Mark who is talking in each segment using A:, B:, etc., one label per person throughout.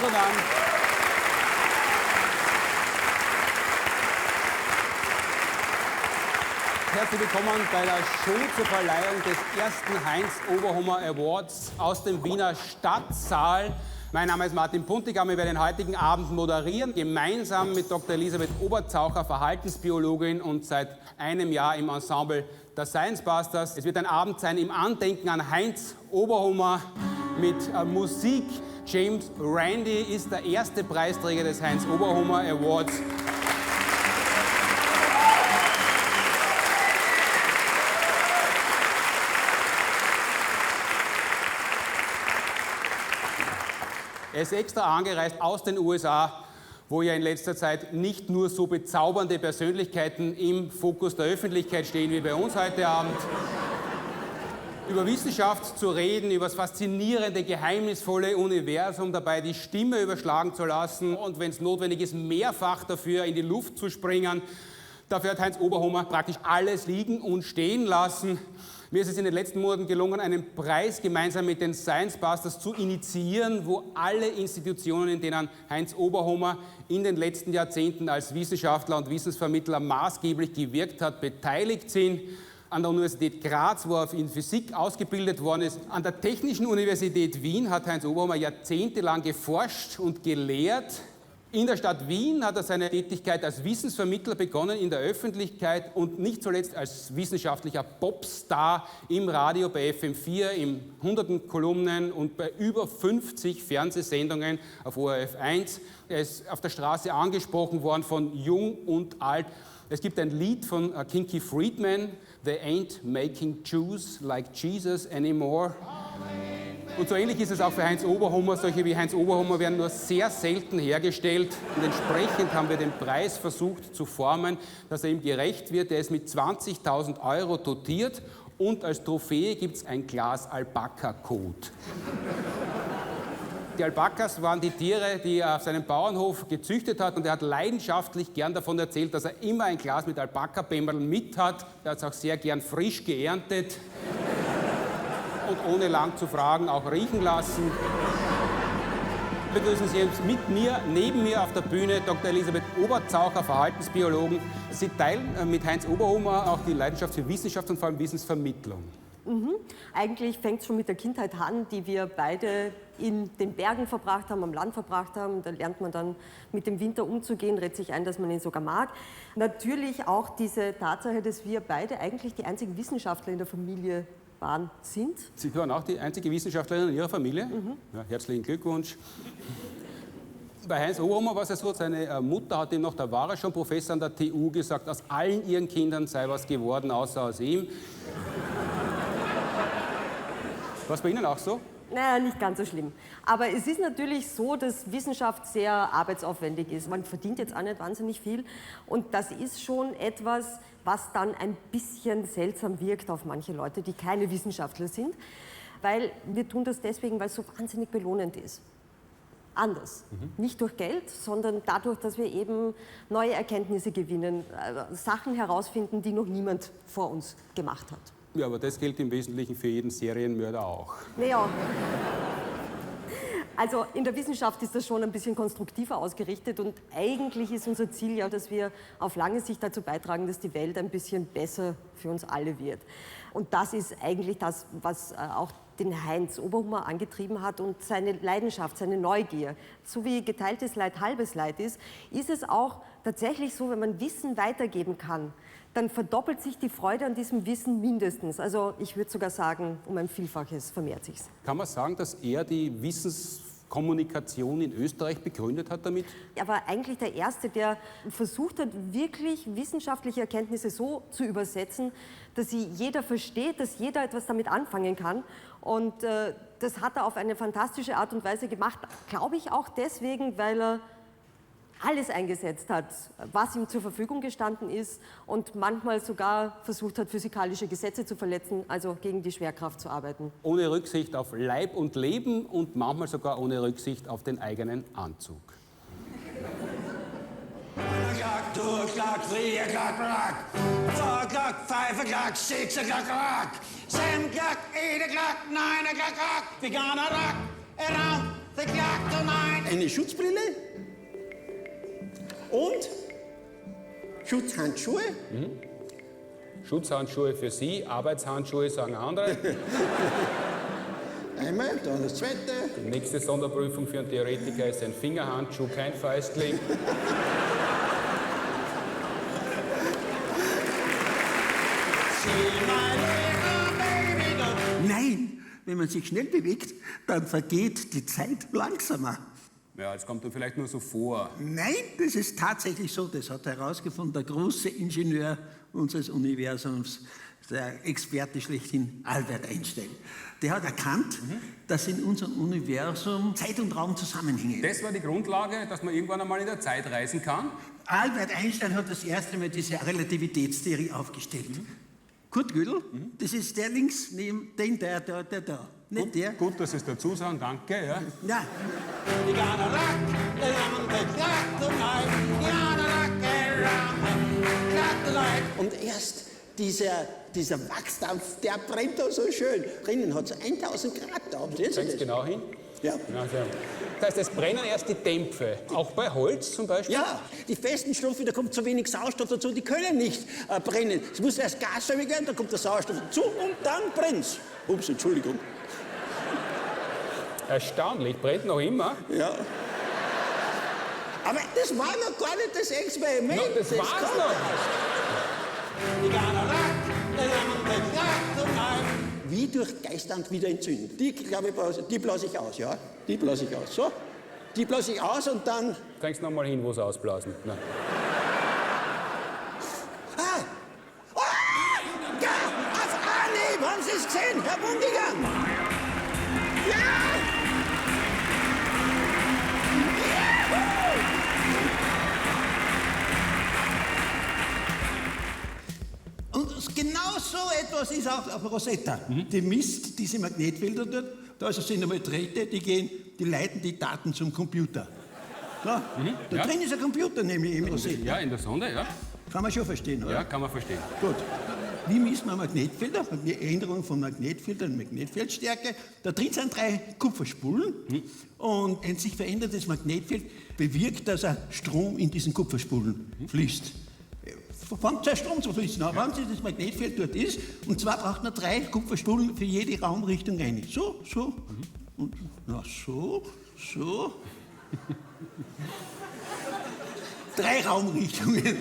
A: Vielen Dank. Herzlich willkommen bei der Show zur Verleihung des ersten Heinz Oberhummer Awards aus dem Wiener Stadtsaal. Mein Name ist Martin Puntigam, ich werde den heutigen Abend moderieren, gemeinsam mit Dr. Elisabeth Oberzaucher, Verhaltensbiologin und seit einem Jahr im Ensemble der Science Busters. Es wird ein Abend sein im Andenken an Heinz Oberhummer mit Musik. James Randi ist der erste Preisträger des Heinz Oberhummer Awards. Er ist extra angereist aus den USA, wo ja in letzter Zeit nicht nur so bezaubernde Persönlichkeiten im Fokus der Öffentlichkeit stehen wie bei uns heute Abend. Über Wissenschaft zu reden, über das faszinierende, geheimnisvolle Universum, dabei die Stimme überschlagen zu lassen und, wenn es notwendig ist, mehrfach dafür in die Luft zu springen. Dafür hat Heinz Oberhummer praktisch alles liegen und stehen lassen. Mir ist es in den letzten Monaten gelungen, einen Preis gemeinsam mit den Science Busters zu initiieren, wo alle Institutionen, in denen Heinz Oberhummer in den letzten Jahrzehnten als Wissenschaftler und Wissensvermittler maßgeblich gewirkt hat, beteiligt sind. An der Universität Graz, wo er in Physik ausgebildet worden ist. An der Technischen Universität Wien hat Heinz Oberhummer jahrzehntelang geforscht und gelehrt. In der Stadt Wien hat er seine Tätigkeit als Wissensvermittler begonnen in der Öffentlichkeit und nicht zuletzt als wissenschaftlicher Popstar im Radio bei FM4, in hunderten Kolumnen und bei über 50 Fernsehsendungen auf ORFeins. Er ist auf der Straße angesprochen worden von jung und alt. Es gibt ein Lied von Kinky Friedman, They ain't making Jews like Jesus anymore. Und so ähnlich ist es auch für Heinz Oberhummer. Solche wie Heinz Oberhummer werden nur sehr selten hergestellt. Und entsprechend haben wir den Preis versucht zu formen, dass er ihm gerecht wird. Er ist mit 20.000 € dotiert und als Trophäe gibt es ein Glas Alpaka-Kot. Die Alpakas waren die Tiere, die er auf seinem Bauernhof gezüchtet hat, und er hat leidenschaftlich gern davon erzählt, dass er immer ein Glas mit Alpaka-Bämmerln mit hat. Er hat es auch sehr gern frisch geerntet und ohne lang zu fragen auch riechen lassen. Begrüßen Sie jetzt mit mir, neben mir auf der Bühne, Dr. Elisabeth Oberzaucher, Verhaltensbiologin. Sie teilen mit Heinz Oberhummer auch die Leidenschaft für Wissenschaft und vor allem Wissensvermittlung.
B: Eigentlich fängt es schon mit der Kindheit an, die wir beide in den Bergen verbracht haben, am Land verbracht haben. Da lernt man dann mit dem Winter umzugehen, redet sich ein, dass man ihn sogar mag. Natürlich auch diese Tatsache, dass wir beide eigentlich die einzigen Wissenschaftler in der Familie sind.
A: Sie waren auch die einzige Wissenschaftlerin in Ihrer Familie? Ja, herzlichen Glückwunsch. Bei Heinz Oberhummer war es ja so, seine Mutter hat ihm noch, da war er schon Professor an der TU, gesagt, aus allen ihren Kindern sei was geworden, außer aus ihm. War es bei Ihnen auch so?
B: Naja, nicht ganz so schlimm. Aber es ist natürlich so, dass Wissenschaft sehr arbeitsaufwendig ist. Man verdient jetzt auch nicht wahnsinnig viel. Und das ist schon etwas, was dann ein bisschen seltsam wirkt auf manche Leute, die keine Wissenschaftler sind. Weil wir tun das deswegen, weil es so wahnsinnig belohnend ist. Anders. Nicht durch Geld, sondern dadurch, dass wir eben neue Erkenntnisse gewinnen, Sachen herausfinden, die noch niemand vor uns gemacht hat.
A: Ja, aber das gilt im Wesentlichen für jeden Serienmörder auch.
B: Naja. Also in der Wissenschaft ist das schon ein bisschen konstruktiver ausgerichtet und eigentlich ist unser Ziel ja, dass wir auf lange Sicht dazu beitragen, dass die Welt ein bisschen besser für uns alle wird. Und das ist eigentlich das, was auch den Heinz Oberhummer angetrieben hat und seine Leidenschaft, seine Neugier. So wie geteiltes Leid halbes Leid ist es auch tatsächlich so, wenn man Wissen weitergeben kann, dann verdoppelt sich die Freude an diesem Wissen mindestens. Also ich würde sogar sagen, um ein Vielfaches vermehrt sich's.
A: Kann man sagen, dass er die Wissenskommunikation in Österreich begründet hat damit?
B: Er war eigentlich der Erste, der versucht hat, wirklich wissenschaftliche Erkenntnisse so zu übersetzen, dass sie jeder versteht, dass jeder etwas damit anfangen kann. Und das hat er auf eine fantastische Art und Weise gemacht, glaube ich auch deswegen, weil er alles eingesetzt hat, was ihm zur Verfügung gestanden ist und manchmal sogar versucht hat, physikalische Gesetze zu verletzen, also gegen die Schwerkraft zu arbeiten.
A: Ohne Rücksicht auf Leib und Leben und manchmal sogar ohne Rücksicht auf den eigenen Anzug.
C: 1 o'clock, 2 o'clock, 3 o'clock, rock. 4 o'clock, 5 o'clock, 6 o'clock, rock. 7 o'clock, 8 o'clock, 9 o'clock, rock. We're gonna rock around the clock tonight.
D: eine Schutzbrille und Schutzhandschuhe.
A: Schutzhandschuhe für Sie, Arbeitshandschuhe sagen andere.
D: Einmal, dann das zweite.
A: Die nächste Sonderprüfung für einen Theoretiker ist ein Fingerhandschuh, kein Fäustling.
D: Nein, wenn man sich schnell bewegt, dann vergeht die Zeit langsamer.
A: Ja, das kommt dann vielleicht nur so vor.
D: Nein, das ist tatsächlich so. Das hat herausgefunden der große Ingenieur unseres Universums, der Experte schlechthin, Albert Einstein. Der hat erkannt, dass in unserem Universum Zeit und Raum zusammenhängen.
A: Das war die Grundlage, dass man irgendwann einmal in der Zeit reisen kann.
D: Albert Einstein hat das erste Mal diese Relativitätstheorie aufgestellt. Kurt Gödel, das ist der links neben den, der da. Nicht der?
A: Gut, dass Sie es dazu sagen, danke. Ja.
D: Ja. Und erst dieser Wachsdampf, der brennt da so schön. Drinnen hat es 1000 Grad da.
A: Ganz genau hin?
D: Ja.
A: Das heißt, es brennen erst die Dämpfe. Auch bei Holz zum Beispiel?
D: Ja, die festen Stoffe, da kommt zu wenig Sauerstoff dazu, die können nicht brennen. Es muss erst gasförmig werden, dann kommt der Sauerstoff dazu und dann brennt's. Ups, Entschuldigung.
A: Erstaunlich, brennt noch immer.
D: Ja. Aber das war noch gar nicht das Experiment.
A: No, das war's noch.
D: Wie durch Geisterhand wieder entzünden. Die, glaube ich, die blase ich aus, ja? Die blase ich aus. So, die blase ich aus und dann...
A: Fängst noch mal hin, wo sie ausblasen. Nein.
D: Oh! Ja, auf Anhieb! Haben Sie es gesehen, Herr Bundiger? Ja! Und genau so etwas ist auch auf Rosetta. Die misst diese Magnetfelder dort. Da sind einmal Drähte, die leiten die Daten zum Computer. So, da drin ist ein Computer nämlich im Rosetta.
A: Ja, in der Sonde, ja.
D: Kann man schon verstehen, oder?
A: Ja, kann man verstehen.
D: Gut. Wie misst man Magnetfelder? Die Änderung von Magnetfeldern, Magnetfeldstärke. Da drin sind 3 Kupferspulen. Und ein sich veränderndes Magnetfeld bewirkt, dass ein Strom in diesen Kupferspulen fließt. Fängt der Strom zu fließen an, wenn das Magnetfeld dort ist. Und zwar braucht man 3 Kupferspulen für jede Raumrichtung eine. So, so. Und na, so, so. 3 Raumrichtungen.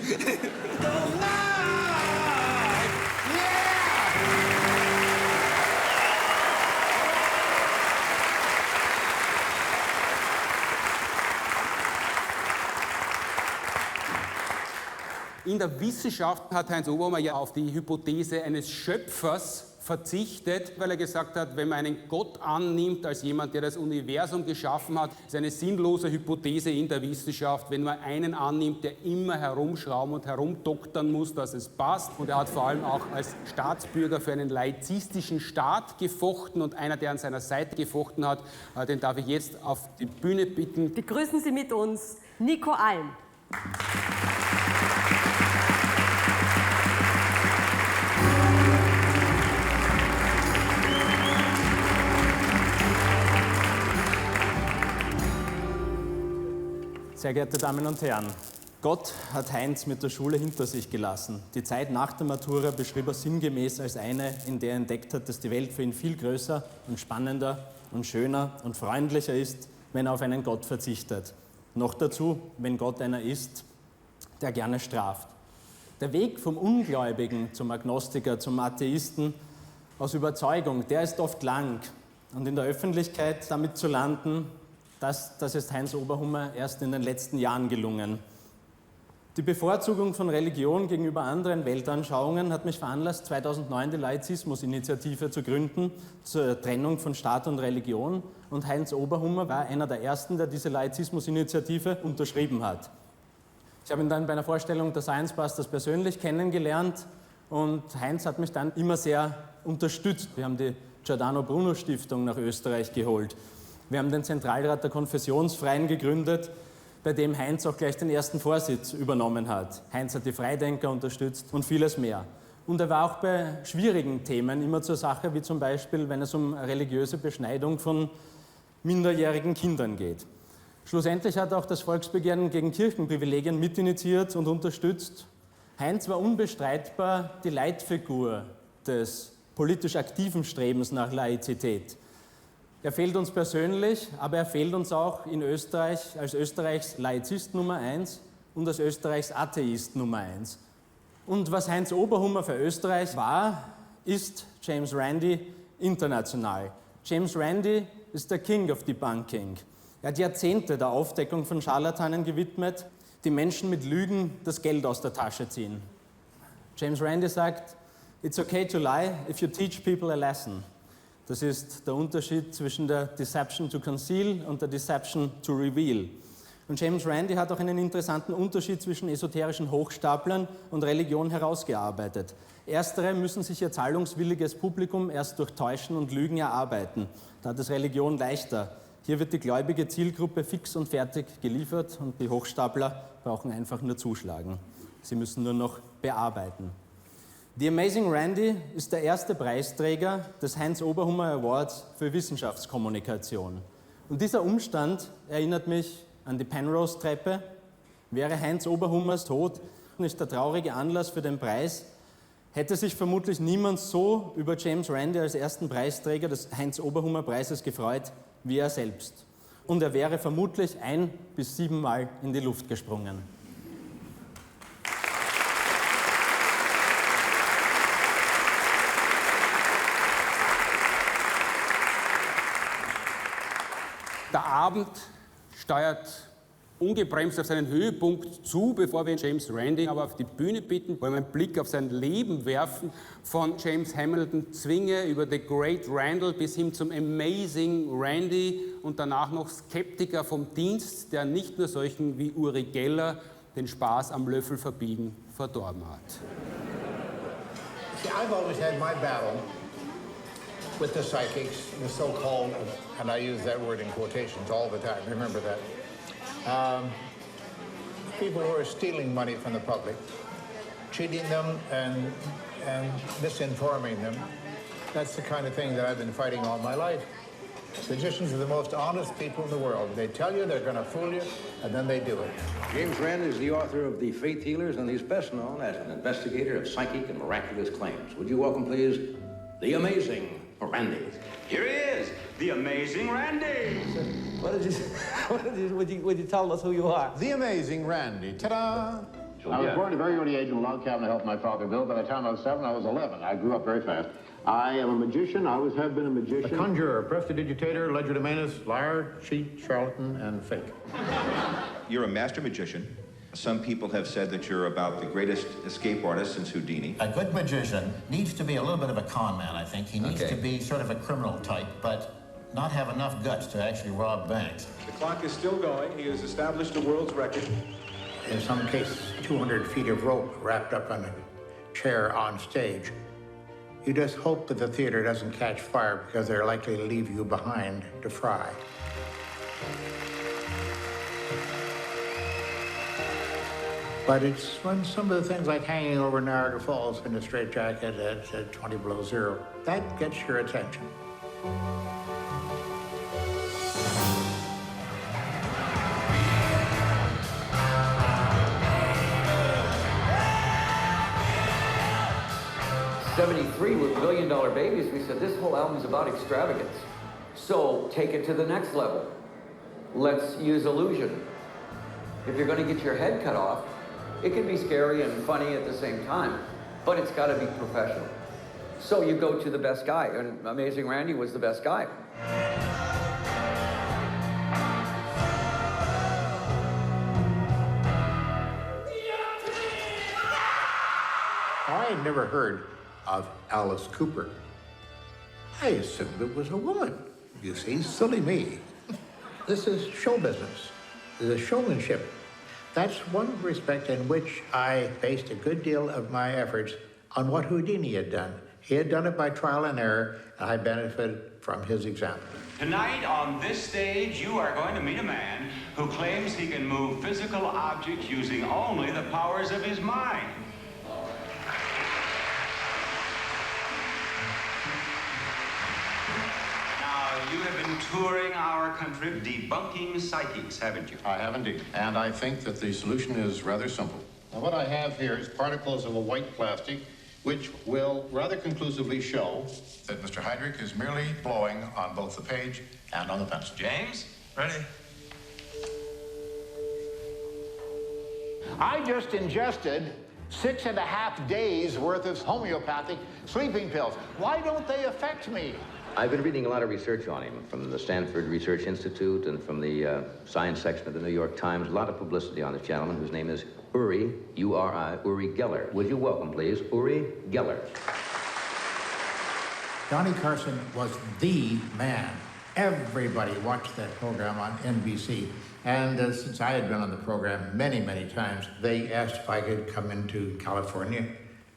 A: In der Wissenschaft hat Heinz Oberhummer ja auf die Hypothese eines Schöpfers verzichtet, weil er gesagt hat, wenn man einen Gott annimmt als jemand, der das Universum geschaffen hat, ist eine sinnlose Hypothese in der Wissenschaft. Wenn man einen annimmt, der immer herumschrauben und herumdoktern muss, dass es passt. Und er hat vor allem auch als Staatsbürger für einen laizistischen Staat gefochten und einer, der an seiner Seite gefochten hat, den darf ich jetzt auf die Bühne bitten.
B: Begrüßen Sie mit uns Nico Alm.
E: Sehr geehrte Damen und Herren, Gott hat Heinz mit der Schule hinter sich gelassen. Die Zeit nach der Matura beschrieb er sinngemäß als eine, in der er entdeckt hat, dass die Welt für ihn viel größer und spannender und schöner und freundlicher ist, wenn er auf einen Gott verzichtet. Noch dazu, wenn Gott einer ist, der gerne straft. Der Weg vom Ungläubigen zum Agnostiker, zum Atheisten aus Überzeugung, der ist oft lang. Und in der Öffentlichkeit damit zu landen, das ist Heinz Oberhummer erst in den letzten Jahren gelungen. Die Bevorzugung von Religion gegenüber anderen Weltanschauungen hat mich veranlasst, 2009 die Laizismus-Initiative zu gründen, zur Trennung von Staat und Religion. Und Heinz Oberhummer war einer der Ersten, der diese Laizismus-Initiative unterschrieben hat. Ich habe ihn dann bei einer Vorstellung der Science Busters persönlich kennengelernt und Heinz hat mich dann immer sehr unterstützt. Wir haben die Giordano Bruno Stiftung nach Österreich geholt. Wir haben den Zentralrat der Konfessionsfreien gegründet, bei dem Heinz auch gleich den ersten Vorsitz übernommen hat. Heinz hat die Freidenker unterstützt und vieles mehr. Und er war auch bei schwierigen Themen immer zur Sache, wie zum Beispiel, wenn es um religiöse Beschneidung von minderjährigen Kindern geht. Schlussendlich hat er auch das Volksbegehren gegen Kirchenprivilegien mitinitiiert und unterstützt. Heinz war unbestreitbar die Leitfigur des politisch aktiven Strebens nach Laizität. Er fehlt uns persönlich, aber er fehlt uns auch in Österreich als Österreichs Laizist Nummer 1 und als Österreichs Atheist Nummer 1. Und was Heinz Oberhummer für Österreich war, ist James Randi international. James Randi ist der King of Debunking. Er hat Jahrzehnte der Aufdeckung von Scharlatanen gewidmet, die Menschen mit Lügen das Geld aus der Tasche ziehen. James Randi sagt, "It's okay to lie if you teach people a lesson." Das ist der Unterschied zwischen der Deception to conceal und der Deception to reveal. Und James Randi hat auch einen interessanten Unterschied zwischen esoterischen Hochstaplern und Religion herausgearbeitet. Erstere müssen sich ihr zahlungswilliges Publikum erst durch Täuschen und Lügen erarbeiten. Da hat es Religion leichter. Hier wird die gläubige Zielgruppe fix und fertig geliefert und die Hochstapler brauchen einfach nur zuschlagen. Sie müssen nur noch bearbeiten. The Amazing Randy ist der erste Preisträger des Heinz Oberhummer Awards für Wissenschaftskommunikation. Und dieser Umstand erinnert mich an die Penrose-Treppe. Wäre Heinz Oberhummers Tod nicht der traurige Anlass für den Preis, hätte sich vermutlich niemand so über James Randi als ersten Preisträger des Heinz Oberhummer Preises gefreut wie er selbst. Und er wäre vermutlich 1 bis 7 Mal in die Luft gesprungen.
A: Der Abend steuert ungebremst auf seinen Höhepunkt zu, bevor wir James Randi aber auf die Bühne bitten, wollen wir einen Blick auf sein Leben werfen, von James Hamilton Zwinge über The Great Randall bis hin zum Amazing Randy und danach noch Skeptiker vom Dienst, der nicht nur solchen wie Uri Geller den Spaß am Löffel verbiegen verdorben hat.
F: See, I've always had my battle with the psychics, the so-called, and I use that word in quotations all the time, remember that. People who are stealing money from the public, cheating them and misinforming them. That's the kind of thing that I've been fighting all my life. Magicians are the most honest people in the world. They tell you they're going to fool you, and then they do it.
G: James Randi is the author of The Faith Healers, and he's best known as an investigator of psychic and miraculous claims. Would you welcome, please, the amazing Randy?
C: Here he is, the Amazing Randy.
H: Would you tell us who you are?
F: The Amazing Randy. Ta-da!
I: I was born at a very early age in a log cabin to help my father build. By the time I was 7, I was 11. I grew up very fast. I am a magician. I always have been a magician.
F: A conjurer, prestidigitator, legerdemainus, liar, cheat, charlatan, and fake.
J: You're a master magician. Some people have said that you're about the greatest escape artist since Houdini.
K: A good magician needs to be a little bit of a con man, I think. He needs to be sort of a criminal type, but not have enough guts to actually rob banks.
J: The clock is still going. He has established a world's record.
F: In some cases, 200 feet of rope wrapped up on a chair on stage. You just hope that the theater doesn't catch fire because they're likely to leave you behind to fry. But it's when some of the things like hanging over Niagara Falls in a straitjacket at 20 below zero, that gets your attention.
L: '73 with $1 Million Babies, we said this whole album is about extravagance. So take it to the next level. Let's use illusion. If you're going to get your head cut off, it can be scary and funny at the same time, but it's got to be professional. So you go to the best guy, and Amazing Randy was the best guy.
F: I had never heard of Alice Cooper. I assumed it was a woman. You see, silly me. This is show business. This is showmanship. That's one respect in which I based a good deal of my efforts on what Houdini had done. He had done it by trial and error, and I benefited from his example.
C: Tonight on this stage, you are going to meet a man who claims he can move physical objects using only the powers of his mind. Now, You have been touring our country debunking psychics, haven't you?
F: I have indeed. And I think that the solution is rather simple. Now, what I have here is particles of a white plastic which will rather conclusively show that Mr. Heydrich is merely blowing on both the page and on the pencil.
C: James, ready?
I: I just ingested 6.5 days worth of homeopathic sleeping pills. Why don't they affect me?
G: I've been reading a lot of research on him from the Stanford Research Institute and from the science section of the New York Times. A lot of publicity on this gentleman whose name is Uri, U-R-I, Uri Geller. Would you welcome, please, Uri Geller.
K: Johnny Carson was the man. Everybody watched that program on NBC. And since I had been on the program many, many times, they asked if I could come into California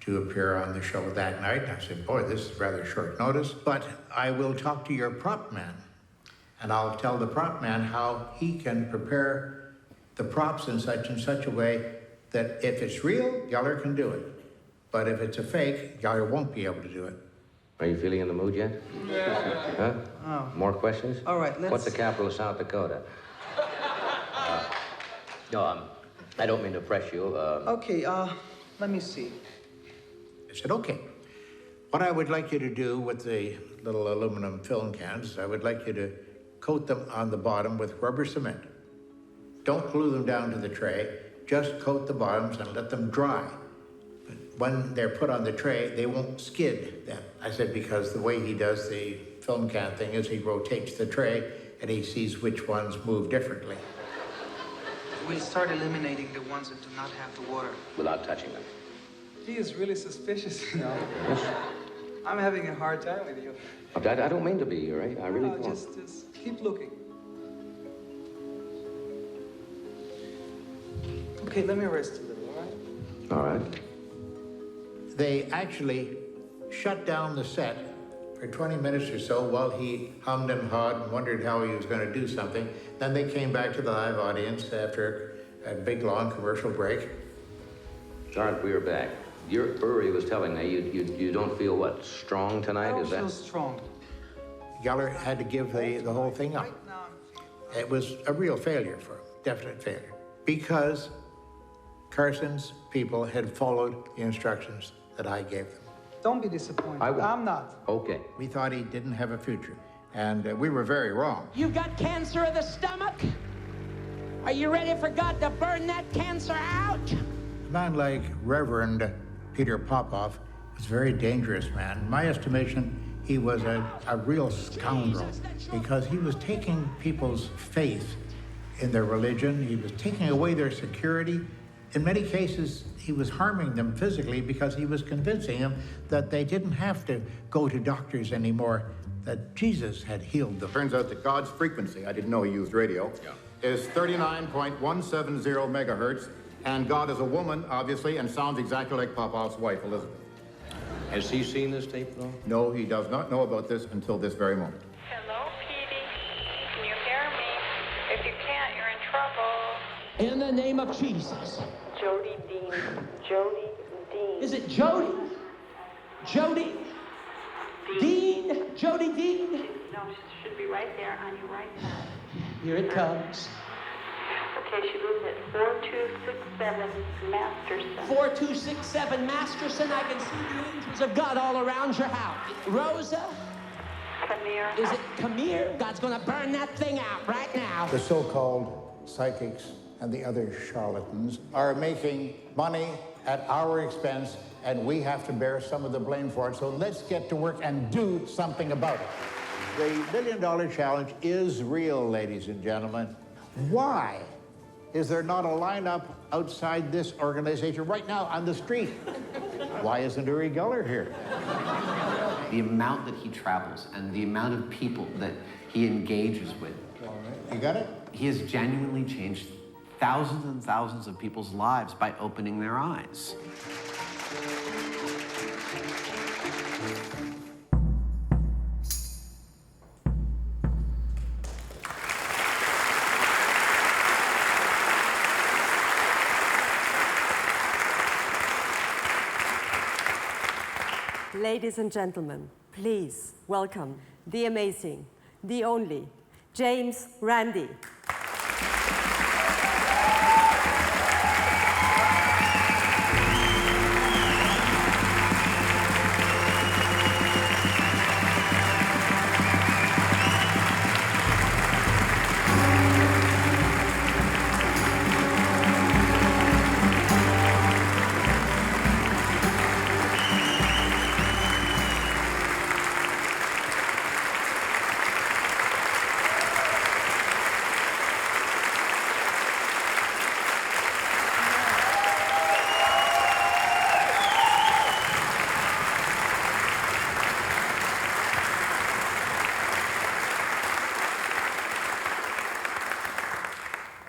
K: to appear on the show that night. And I said, boy, this is rather short notice, but I will talk to your prop man. And I'll tell the prop man how he can prepare the props in such a way that if it's real, Geller can do it. But if it's a fake, Geller won't be able to do it.
G: Are you feeling in the mood yet? Huh?
H: Oh.
G: More questions?
H: All right, let's...
G: What's the capital of South Dakota? No, I don't mean to press you.
H: Okay, let me see.
K: I said, okay. What I would like you to do with the little aluminum film cans, I would like you to coat them on the bottom with rubber cement. Don't glue them down to the tray, just coat the bottoms and let them dry. But when they're put on the tray, they won't skid then. I said, because the way he does the film can thing is he rotates the tray and he sees which ones move differently.
H: We'll start eliminating the ones that do not have the water.
G: Without touching them.
H: He is really suspicious, you know.
G: Yes.
H: I'm having a hard time with you.
G: I don't mean to be, right? I really don't.
H: Just keep looking. Okay, let me rest a little, all right?
G: All right.
K: They actually shut down the set for 20 minutes or so while he hummed and hawed and wondered how he was going to do something. Then they came back to the live audience after a big, long commercial break.
G: Sergeant, we are back. Uri was telling me you don't feel, what, strong tonight?
H: I don't
G: Is that...
H: feel strong.
K: Geller had to give the whole thing up.
H: Right now,
K: It was a real failure for him, definite failure, because Carson's people had followed the instructions that I gave them.
H: don't be disappointed.
G: I won't.
H: I'm not.
G: Okay.
K: We thought he didn't have a future, and we were very wrong.
M: You've got cancer of the stomach? Are you ready for God to burn that cancer out?
K: A man like Reverend Peter Popoff was a very dangerous man. In my estimation, he was a real scoundrel because he was taking people's faith in their religion. He was taking away their security. In many cases, he was harming them physically because he was convincing them that they didn't have to go to doctors anymore, that Jesus had healed them.
F: Turns out that God's frequency, I didn't know he used radio, is 39.170 megahertz, and God is a woman, obviously, and sounds exactly like Popoff's wife, Elizabeth.
G: Has he seen this tape, though?
F: No, he does not know about this until this very moment.
N: Hello, Petey. Can you hear me? If you can't, you're in trouble.
M: In the name of Jesus.
N: Jody Dean. Jody Dean.
M: Is it Jody? Jody? Dean? Jody Dean?
N: No, it should be right there on your right side.
M: Here it comes.
N: Okay, she lives at 4267 Masterson.
M: 4267 Masterson. I can see the angels of God all around your house. Rosa?
N: Come here.
M: Is it Camille? God's gonna burn that thing out right now.
K: The so-called psychics and the other charlatans are making money at our expense, and we have to bear some of the blame for it. So let's get to work and do something about it. The $1 Million Challenge is real, ladies and gentlemen. Why is there not a lineup outside this organization right now on the street? Why isn't Uri Geller here?
O: The amount that he travels and the amount of people that he engages with.
K: You got it?
O: He has genuinely changed thousands and thousands of people's lives by opening their eyes.
B: Ladies and gentlemen, please welcome the amazing, the only, James Randi.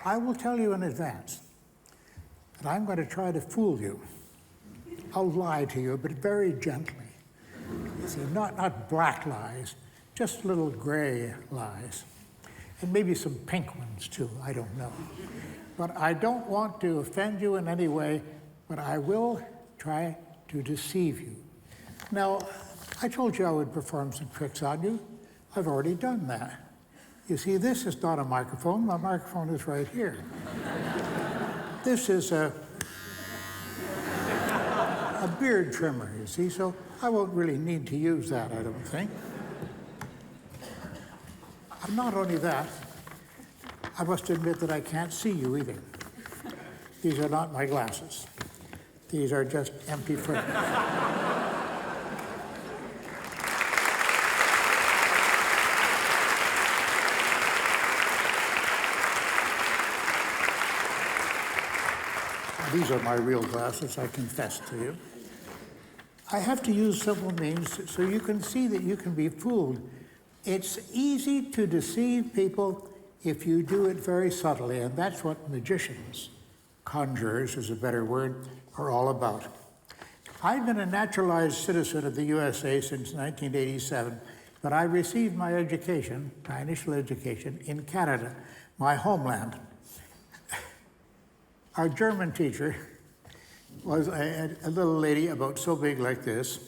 K: I will tell you in advance that I'm going to try to fool you. I'll lie to you, but very gently. You see, not black lies, just little gray lies. And maybe some pink ones too, I don't know. But I don't want to offend you in any way, but I will try to deceive you. Now, I told you I would perform some tricks on you. I've already done that. You see, this is not a microphone. My microphone is right here. This is a beard trimmer, you see, so I won't really need to use that, I don't think. And not only that, I must admit that I can't see you either. These are not my glasses. These are just empty frames. These are my real glasses, I confess to you. I have to use simple means so you can see that you can be fooled. It's easy to deceive people if you do it very subtly, and that's what magicians, conjurers is a better word, are all about. I've been a naturalized citizen of the USA since 1987, but I received my education, my initial education, in Canada, my homeland. Our German teacher was a little lady about so big like this,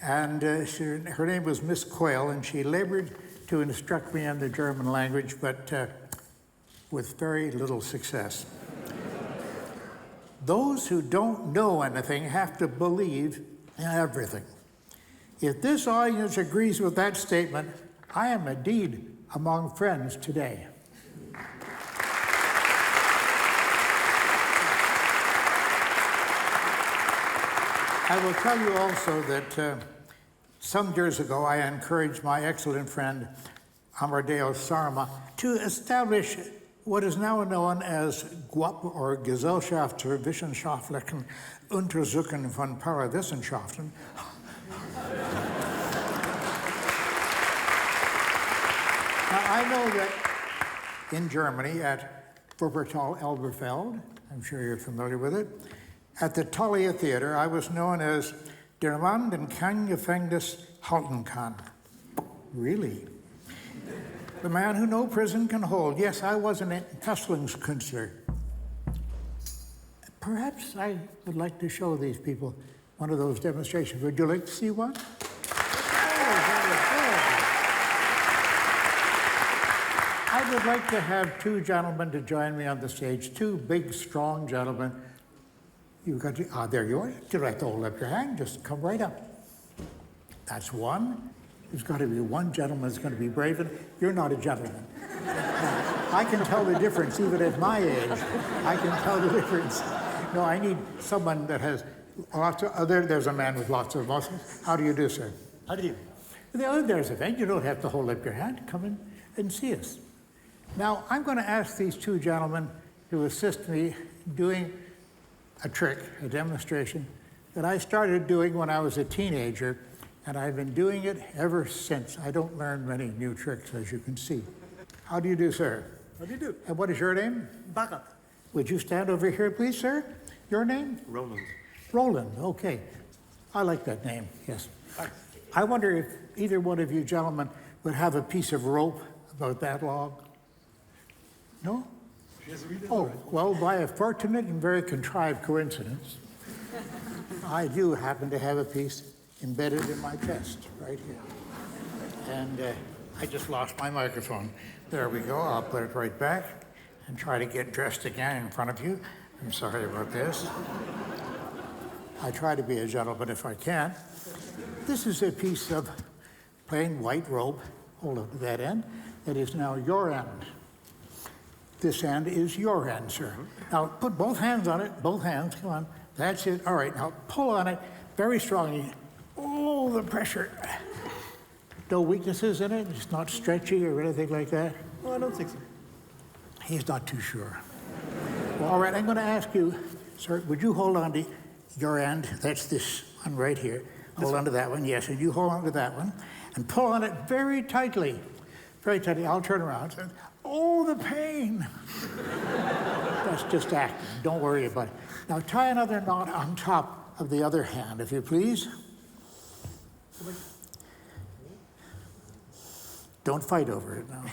K: and her name was Miss Coyle, and she labored to instruct me in the German language, but with very little success. Those who don't know anything have to believe in everything. If this audience agrees with that statement, I am indeed among friends today. I will tell you also that some years ago I encouraged my excellent friend Amadeo Sarma to establish what is now known as GWAP, or Gesellschaft für Wissenschaftlichen Untersuchungen von Parawissenschaften. Now, I know that in Germany at Wuppertal Elberfeld, I'm sure you're familiar with it, at the Thalia Theater, I was known as der Mann, den kein Gefängnis halten kann. Really? The man who no prison can hold. Yes, I was an Entfesselungskünstler. Perhaps I would like to show these people one of those demonstrations. Would you like to see one? I would like to have two gentlemen to join me on the stage, two big, strong gentlemen. You've got to, there you are. You don't have to hold up your hand, just come right up. That's one. There's got to be one gentleman that's going to be brave, and you're not a gentleman. I can tell the difference, even at my age. I can tell the difference. No, I need someone that has lots of, there's a man with lots of muscles. How do you do, sir?
P: How do you?
K: There's a thing. You don't have to hold up your hand. Come in and see us. Now, I'm going to ask these two gentlemen to assist me doing a trick, a demonstration, that I started doing when I was a teenager, and I've been doing it ever since. I don't learn many new tricks, as you can see. How do you do, sir?
P: How do you do?
K: And what is your name?
P: Bagat.
K: Would you stand over here, please, sir? Your name?
P: Roland.
K: Roland, okay. I like that name, yes. I wonder if either one of you gentlemen would have a piece of rope about that long? No? Oh, well, by a fortunate and very contrived coincidence, I do happen to have a piece embedded in my chest right here. And I just lost my microphone. There we go. I'll put it right back and try to get dressed again in front of you. I'm sorry about this. I try to be a gentleman if I can. This is a piece of plain white rope, hold up to that end, that is now your end. This end is your end, sir. Now put both hands on it, both hands, come on. That's it. All right, now pull on it very strongly. Oh, the pressure. No weaknesses in it? It's not stretchy or anything like that?
D: No, I don't think so.
K: He's not too sure. Well, all right, I'm going to ask you, sir, would you hold on to your end? That's this one right here. Hold on to that one, yes, and you hold on to that one. And pull on it very tightly. Very tightly. I'll turn around. Oh, the pain. That's just acting. Don't worry about it. Now tie another knot on top of the other hand, if you please. Don't fight over it now.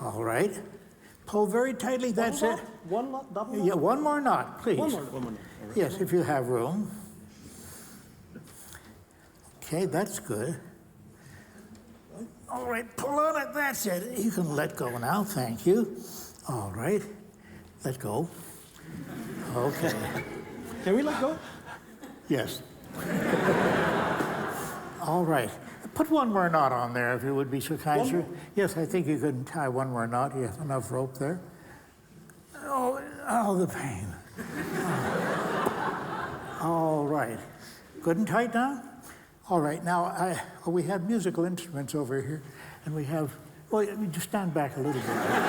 K: All right. Pull very tightly, that's it.
D: One knot, double knot?
K: Yeah, one more knot, please.
D: One more knot. Right.
K: Yes, if you have room. Okay, that's good. All right, pull on it, that's it. You can let go now, thank you. All right, let go. Okay.
D: Can we let go?
K: Yes. All right. Put one more knot on there, if you would be so kind, sir. Yes, I think you could tie one more knot. You have enough rope there. Oh, the pain. All right. Good and tight now? All right, now we have musical instruments over here, and we have, well, let me just stand back a little bit. Come on.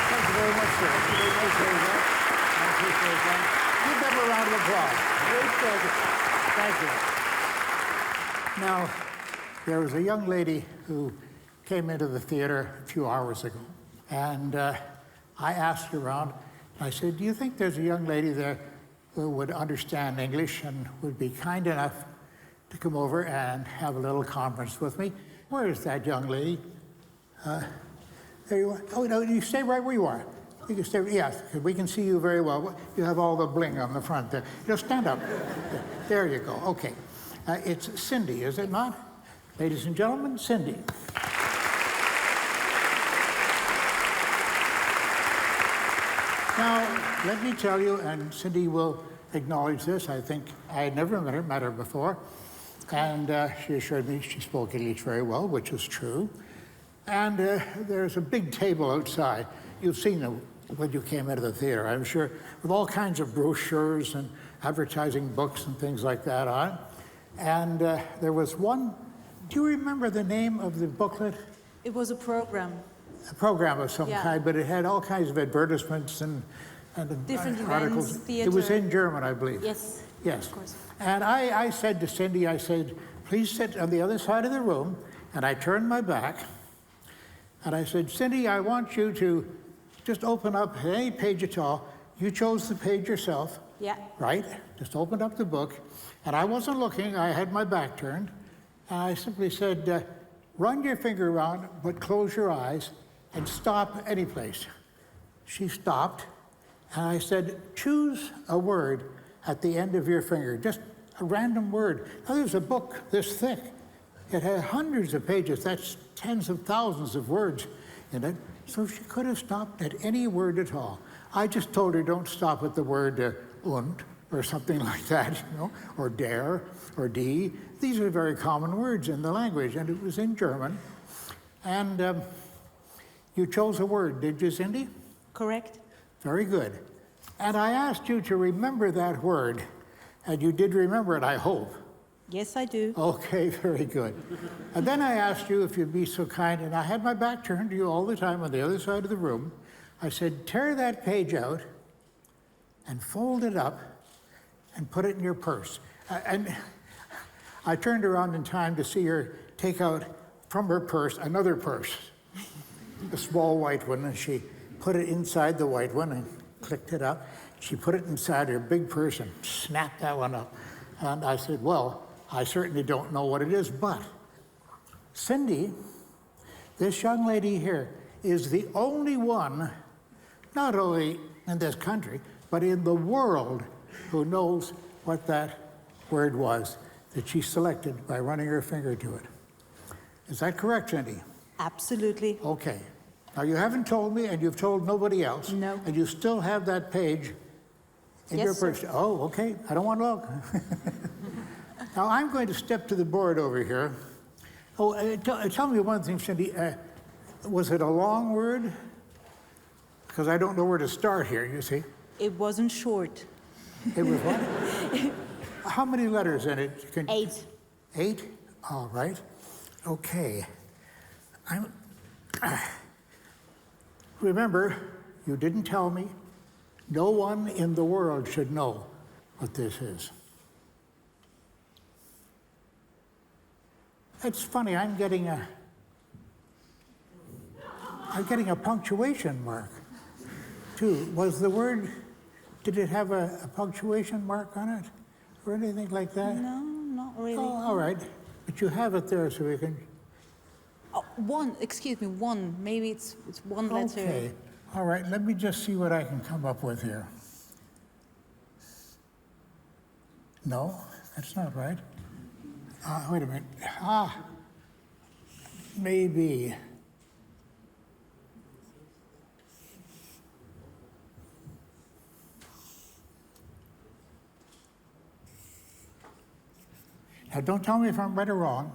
K: Thank you very much, sir. Give them a round of applause. Thank you. Now, there was a young lady who came into the theater a few hours ago, and I asked her around, I said, do you think there's a young lady there who would understand English and would be kind enough to come over and have a little conference with me? Where is that young lady? There you are. Oh, no, you stay right where you are. You can stay, yes, because we can see you very well. You have all the bling on the front there. Just stand up. There you go, okay. It's Cindy, is it not? Ladies and gentlemen, Cindy. Now, let me tell you, and Cindy will acknowledge this, I think I had never met her before, and she assured me she spoke English very well, which is true. And there's a big table outside. You've seen them when you came into the theater, I'm sure, with all kinds of brochures and advertising books and things like that on. And there was one, do you remember the name of the booklet?
P: It was a program.
K: A program of some kind, but it had all kinds of advertisements and
P: different
K: articles.
P: Events, theater.
K: It was in German, I believe.
P: Yes.
K: Yes.
P: Of course.
K: And I said to Cindy, I said, please sit on the other side of the room. And I turned my back. And I said, Cindy, I want you to just open up any page at all. You chose the page yourself.
P: Yeah.
K: Right? Just opened up the book. And I wasn't looking. I had my back turned. And I simply said, run your finger around, but close your eyes and stop any place. She stopped. And I said, choose a word at the end of your finger, just a random word. Now, there's a book this thick. It had hundreds of pages. That's tens of thousands of words in it. So she could have stopped at any word at all. I just told her, don't stop at the word und or something like that, you know, or der or die. These are very common words in the language, and it was in German. And you chose a word, did you, Cindy?
P: Correct.
K: Very good. And I asked you to remember that word, and you did remember it, I hope.
P: Yes, I do.
K: Okay, very good. And then I asked you if you'd be so kind, and I had my back turned to you all the time on the other side of the room. I said, tear that page out and fold it up and put it in your purse. And I turned around in time to see her take out from her purse another purse, a small white one, and she put it inside the white one and clicked it up. She put it inside her big purse and snapped that one up. And I said, well, I certainly don't know what it is, but Cindy This young lady here is the only one, not only in this country, but in the world, who knows what that word was that she selected by running her finger to it. Is that correct, Cindy?
P: Absolutely.
K: Okay. Now, you haven't told me, and you've told nobody else.
P: No.
K: And you still have that page in your purse. Oh, okay. I don't want to look. Now, I'm going to step to the board over here. Oh, tell me one thing, Cindy. Was it a long word? Because I don't know where to start here, you see.
P: It wasn't short.
K: It was what? How many letters in it?
P: 8.
K: 8? All right. Okay. Remember, you didn't tell me. No one in the world should know what this is. It's funny, I'm getting a punctuation mark, too. Was the word, did it have a punctuation mark on it? Or anything like that?
P: No, not really.
K: Oh, all right. But you have it there so we can...
P: Oh, 1, excuse me, 1. Maybe it's one letter.
K: Okay. All right, let me just see what I can come up with here. No, that's not right. Wait a minute. Maybe. Now, don't tell me if I'm right or wrong.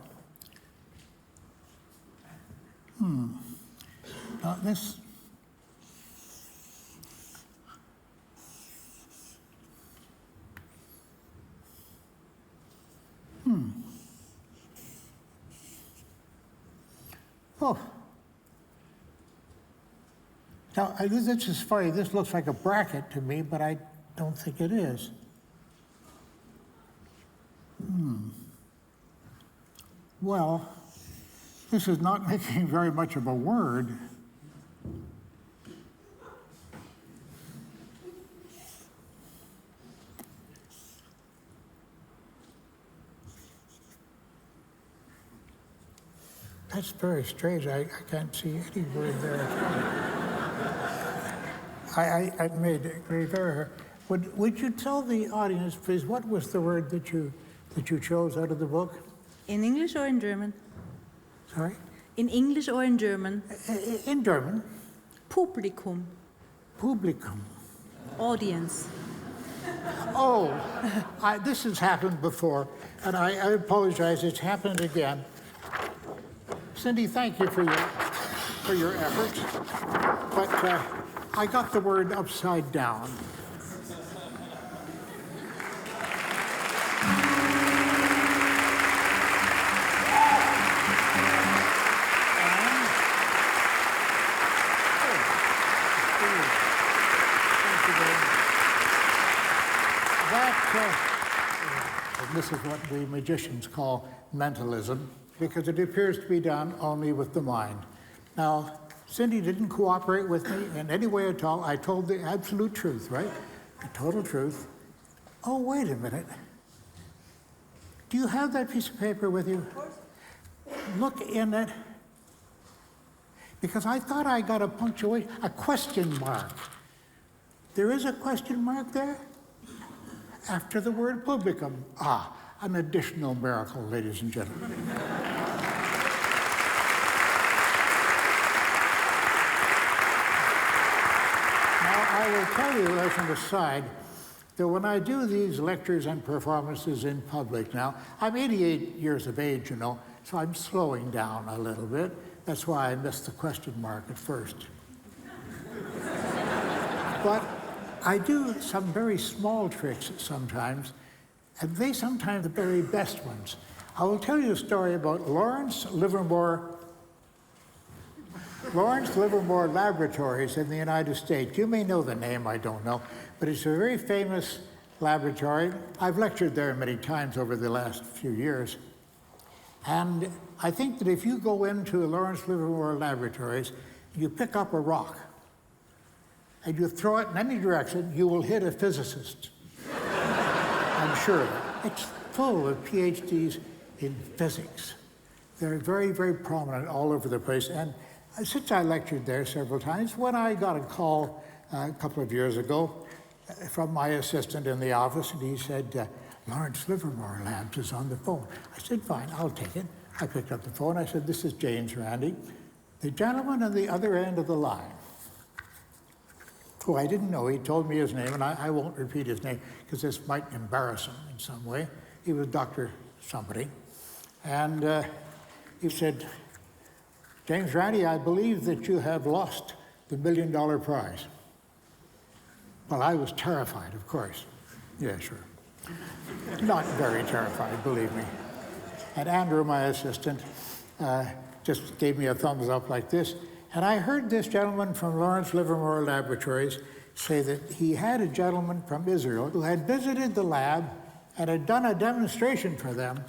K: This. Oh. Now, this is funny. This looks like a bracket to me, but I don't think it is. Well, this is not making very much of a word. That's very strange. I can't see any word there. I made a great error. Would you tell the audience, please, what was the word that you chose out of the book?
P: In English or in German?
K: Sorry?
P: In English or in German?
K: In German.
P: Publikum.
K: Publikum.
P: Audience.
K: Oh, this has happened before, and I apologize. It's happened again. Cindy, thank you for your efforts, but I got the word upside down. This is what we magicians call mentalism, because it appears to be done only with the mind. Now, Cindy didn't cooperate with me in any way at all. I told the absolute truth, right? The total truth. Oh, wait a minute. Do you have that piece of paper with you? Of course. Look in it. Because I thought I got a punctuation, a question mark. There is a question mark there? After the word publicum. Ah, an additional miracle, ladies and gentlemen. Now, I will tell you as an aside that when I do these lectures and performances in public now, I'm 88 years of age, you know, so I'm slowing down a little bit. That's why I missed the question mark at first. But I do some very small tricks sometimes, and they sometimes the very best ones. I will tell you a story about Lawrence Livermore Laboratories in the United States. You may know the name, I don't know, but it's a very famous laboratory. I've lectured there many times over the last few years. And I think that if you go into Lawrence Livermore Laboratories, you pick up a rock, and you throw it in any direction, you will hit a physicist. I'm sure. It's full of PhDs in physics. They're very, very prominent all over the place. And since I lectured there several times, when I got a call a couple of years ago from my assistant in the office, and he said, Lawrence Livermore Labs is on the phone. I said, fine, I'll take it. I picked up the phone. I said, this is James Randi, the gentleman on the other end of the line, who I didn't know. He told me his name, and I won't repeat his name because this might embarrass him in some way. He was Dr. somebody. And he said, James Randi, I believe that you have lost the $1 million prize. Well, I was terrified, of course. Yeah, sure. Not very terrified, believe me. And Andrew, my assistant, just gave me a thumbs up like this. And I heard this gentleman from Lawrence Livermore Laboratories say that he had a gentleman from Israel who had visited the lab and had done a demonstration for them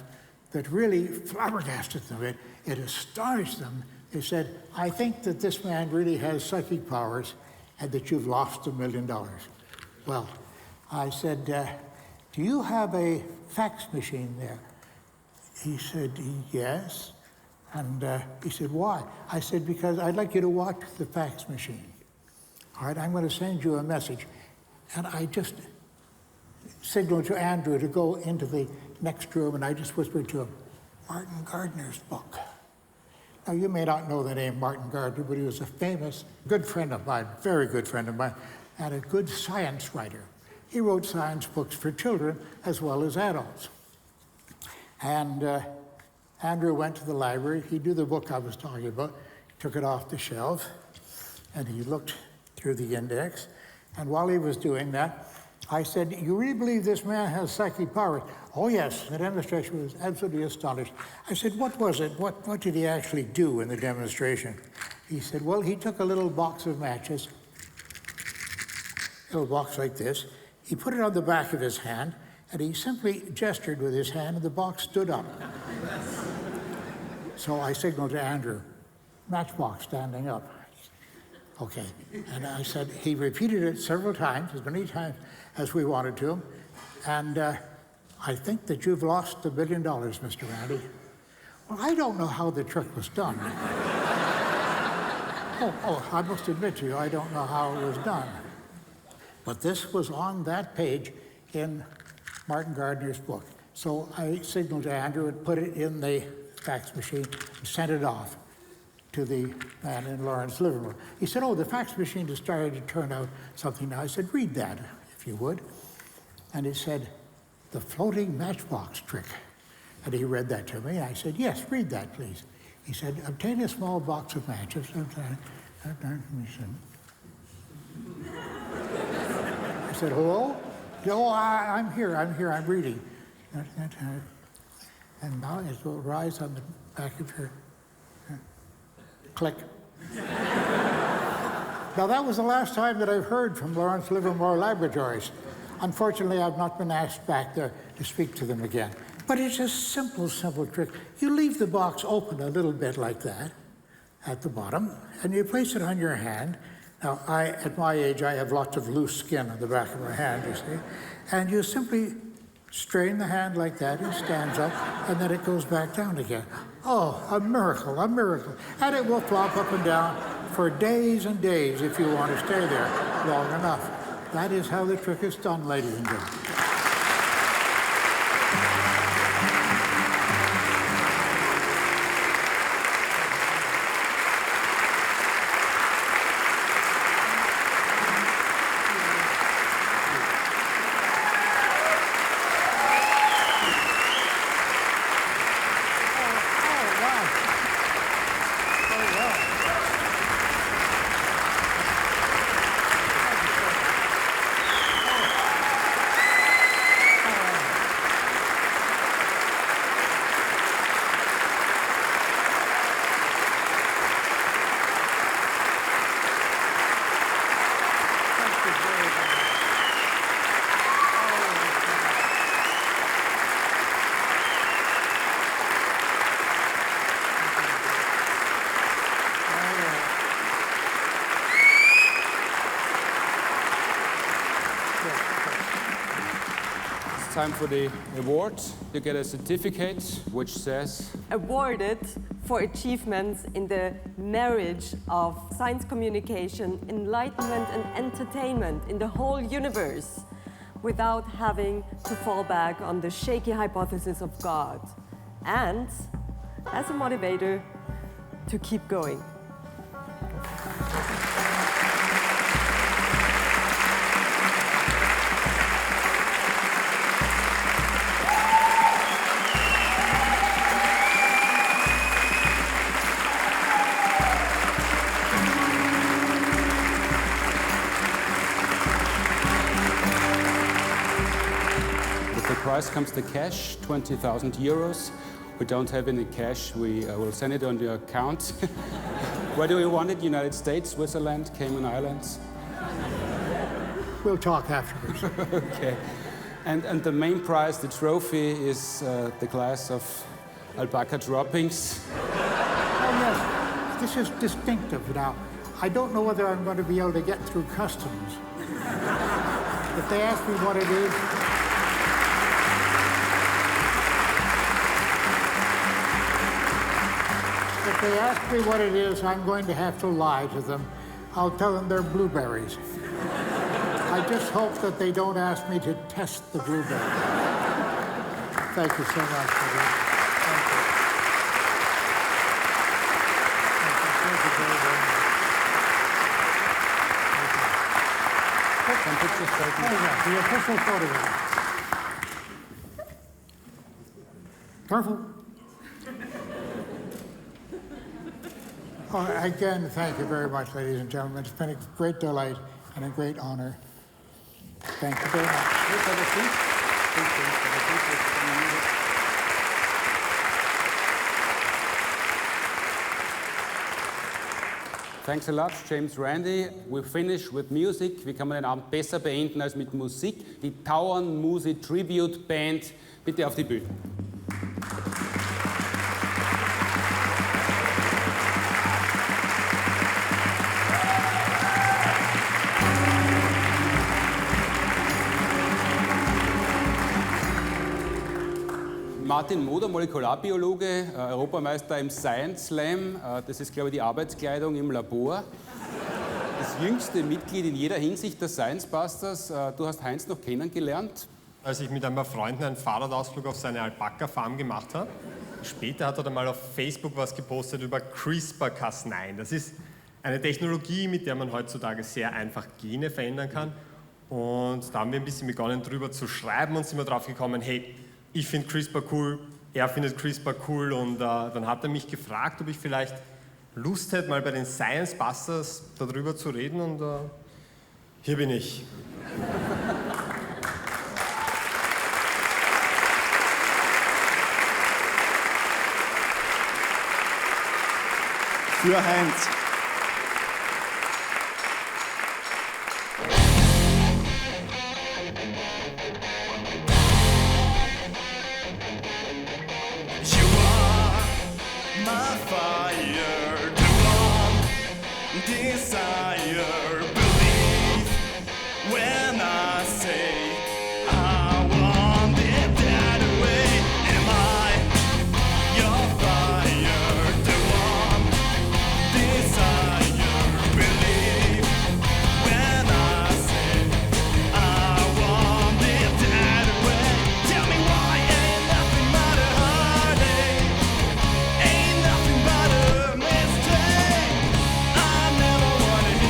K: that really flabbergasted them. It astonished them. They said, I think that this man really has psychic powers and that you've lost $1 million. Well, I said, do you have a fax machine there? He said, yes. And he said, why? I said, because I'd like you to watch the fax machine. All right, I'm going to send you a message. And I just signaled to Andrew to go into the next room, and I just whispered to him, Martin Gardner's book. Now, you may not know the name Martin Gardner, but he was a famous, good friend of mine, very good friend of mine, and a good science writer. He wrote science books for children as well as adults. And Andrew went to the library. He knew the book I was talking about, took it off the shelf, and he looked through the index. And while he was doing that, I said, you really believe this man has psychic powers? Oh, yes. The demonstration was absolutely astonished. I said, what was it? What did he actually do in the demonstration? He said, well, he took a little box of matches, a little box like this. He put it on the back of his hand, and he simply gestured with his hand, and the box stood up. So I signaled to Andrew, matchbox standing up. Okay, and I said, he repeated it several times, as many times as we wanted to, and I think that you've lost $1 billion, Mr. Randi. Well, I don't know how the trick was done. I must admit to you, I don't know how it was done. But this was on that page in Martin Gardner's book. So I signaled to Andrew and put it in the fax machine and sent it off to the man in Lawrence Livermore. He said, oh, the fax machine has started to turn out something now. I said, read that, if you would. And he said, the floating matchbox trick. And he read that to me. I said, yes, read that, please. He said, obtain a small box of matches. I said, hello? Oh, I'm here, I'm reading. And now it will rise on the back of your... Click. Now, that was the last time that I've heard from Lawrence Livermore Laboratories. Unfortunately, I've not been asked back there to speak to them again. But it's a simple, simple trick. You leave the box open a little bit like that at the bottom, and you place it on your hand. Now, at my age, I have lots of loose skin on the back of my hand, you see. And you simply strain the hand like that, it stands up, and then it goes back down again. Oh, a miracle, a miracle. And it will flop up and down for days and days if you want to stay there long enough. That is how the trick is done, ladies and gentlemen.
A: time for the award. You get a certificate which says...
B: Awarded for achievements in the marriage of science communication, enlightenment and entertainment in the whole universe without having to fall back on the shaky hypothesis of God. And as a motivator to keep going.
A: Prize comes the cash, 20,000 euros. We don't have any cash, we will send it on your account. Where do you want it? United States, Switzerland, Cayman Islands?
K: We'll talk afterwards.
A: Okay. And the main prize, the trophy, is the glass of alpaca droppings.
K: Oh yes, this is distinctive now. I don't know whether I'm going to be able to get through customs. If they ask me what it is, if they ask me what it is, I'm going to have to lie to them. I'll tell them they're blueberries. I just hope that they don't ask me to test the blueberries. Thank you so much for that. The official photograph. Careful. Oh, again, thank you very much, ladies and gentlemen. It's been a great delight and a great honor. Thank you very much.
A: Thanks a lot, James Randi. We finish with music. Wie kann man den Abend besser beenden als mit Musik? Die Tauern Musik Tribute Band, bitte auf die Bühne. Martin Moder, Molekularbiologe, Europameister im Science Slam. Das ist, glaube ich, die Arbeitskleidung im Labor. Das jüngste Mitglied in jeder Hinsicht der Science Busters. Du hast Heinz noch kennengelernt.
Q: Als ich mit ein paar Freunden einen Fahrradausflug auf seine Alpaka-Farm gemacht habe. Später hat er dann mal auf Facebook was gepostet über CRISPR-Cas9. Das ist eine Technologie, mit der man heutzutage sehr einfach Gene verändern kann. Und da haben wir ein bisschen begonnen, drüber zu schreiben und sind wir drauf gekommen, hey, ich finde CRISPR cool, er findet CRISPR cool und dann hat er mich gefragt, ob ich vielleicht Lust hätte, mal bei den Science Busters darüber zu reden und hier bin ich.
R: Für Heinz.
S: Wanted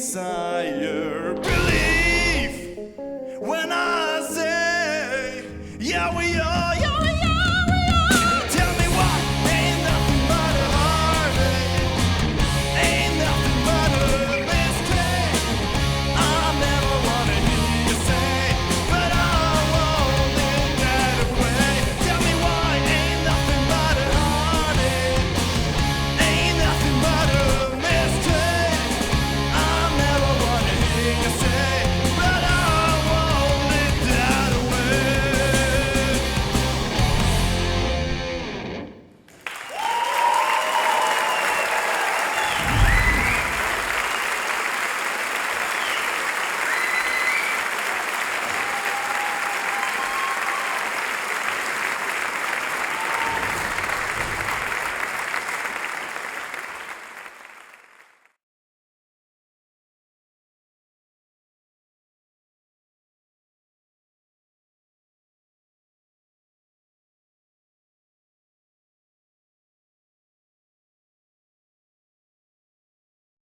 R: desire